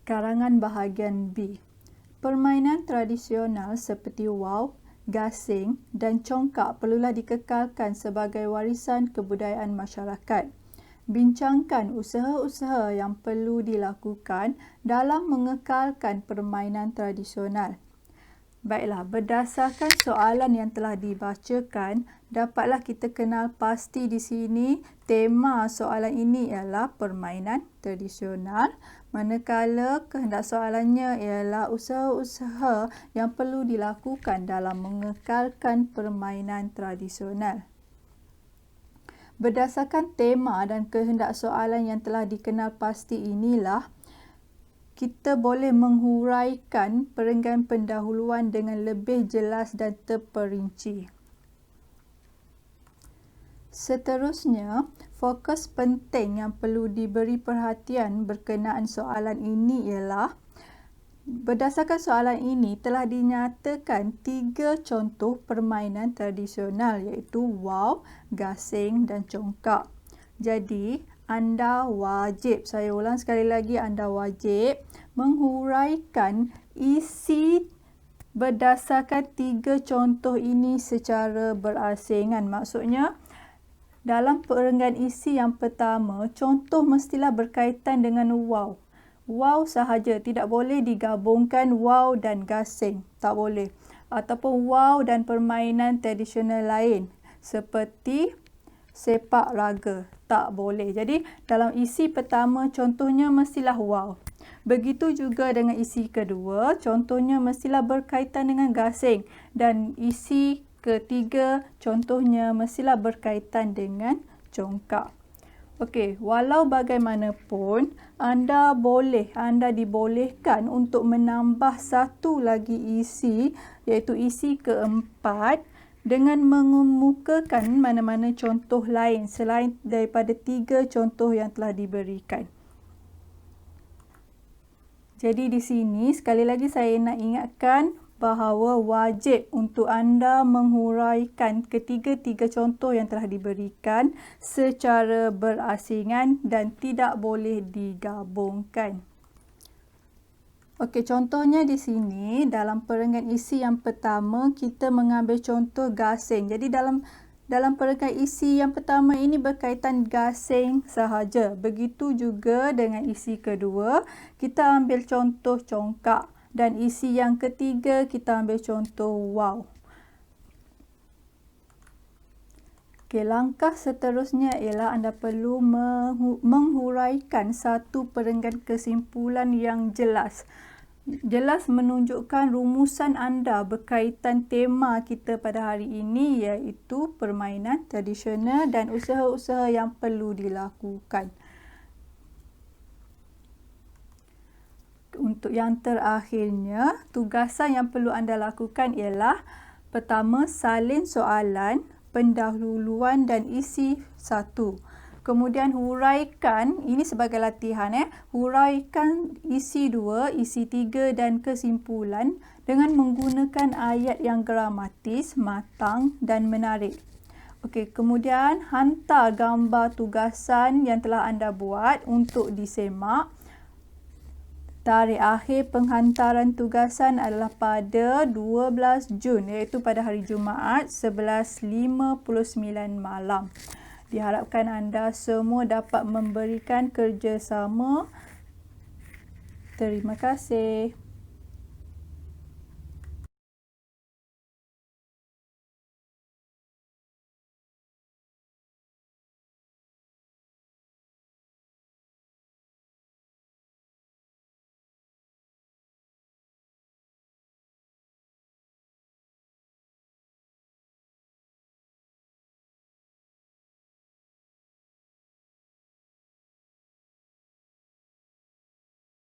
Karangan bahagian B. Permainan tradisional seperti waw, gasing dan congkak perlulah dikekalkan sebagai warisan kebudayaan masyarakat. Bincangkan usaha-usaha yang perlu dilakukan dalam mengekalkan permainan tradisional. Baiklah, berdasarkan soalan yang telah dibacakan, dapatlah kita kenal pasti di sini tema soalan ini ialah permainan tradisional, manakala kehendak soalannya ialah usaha-usaha yang perlu dilakukan dalam mengekalkan permainan tradisional. Berdasarkan tema dan kehendak soalan yang telah dikenal pasti inilah, kita boleh menghuraikan perenggan pendahuluan dengan lebih jelas dan terperinci. Seterusnya, fokus penting yang perlu diberi perhatian berkenaan soalan ini ialah, berdasarkan soalan ini telah dinyatakan 3 contoh permainan tradisional iaitu waw, gasing dan congkak. Jadi, anda wajib, saya ulang sekali lagi, anda wajib menghuraikan isi berdasarkan 3 contoh ini secara berasingan. Maksudnya, dalam perenggan isi yang pertama, contoh mestilah berkaitan dengan waw. Waw sahaja, tidak boleh digabungkan waw dan gasing, tak boleh. Ataupun waw dan permainan tradisional lain seperti sepak raga, tak boleh. Jadi dalam isi pertama contohnya mestilah waw. Begitu juga dengan isi kedua, contohnya mestilah berkaitan dengan gasing, dan isi ketiga contohnya mestilah berkaitan dengan congkak. Okey, walau bagaimanapun anda dibolehkan untuk menambah satu lagi isi iaitu isi keempat dengan mengemukakan mana-mana contoh lain selain daripada 3 contoh yang telah diberikan. Jadi di sini sekali lagi saya nak ingatkan bahawa wajib untuk anda menghuraikan ketiga-tiga contoh yang telah diberikan secara berasingan dan tidak boleh digabungkan. Okey, contohnya di sini dalam perenggan isi yang pertama kita mengambil contoh gasing. Jadi dalam perenggan isi yang pertama ini berkaitan gasing sahaja. Begitu juga dengan isi kedua, kita ambil contoh congkak, dan isi yang ketiga kita ambil contoh waw. Okey, langkah seterusnya ialah anda perlu menghuraikan satu perenggan kesimpulan yang jelas. Jelas menunjukkan rumusan anda berkaitan tema kita pada hari ini iaitu permainan tradisional dan usaha-usaha yang perlu dilakukan. Untuk yang terakhirnya, tugasan yang perlu anda lakukan ialah pertama, salin soalan, pendahuluan dan isi 1. Kemudian huraikan, ini sebagai latihan, huraikan isi 2, isi 3 dan kesimpulan dengan menggunakan ayat yang gramatis, matang dan menarik. Okey, kemudian hantar gambar tugasan yang telah anda buat untuk disemak. Tarikh akhir penghantaran tugasan adalah pada 12 Jun iaitu pada hari Jumaat 11.59 malam. Diharapkan anda semua dapat memberikan kerjasama. Terima kasih.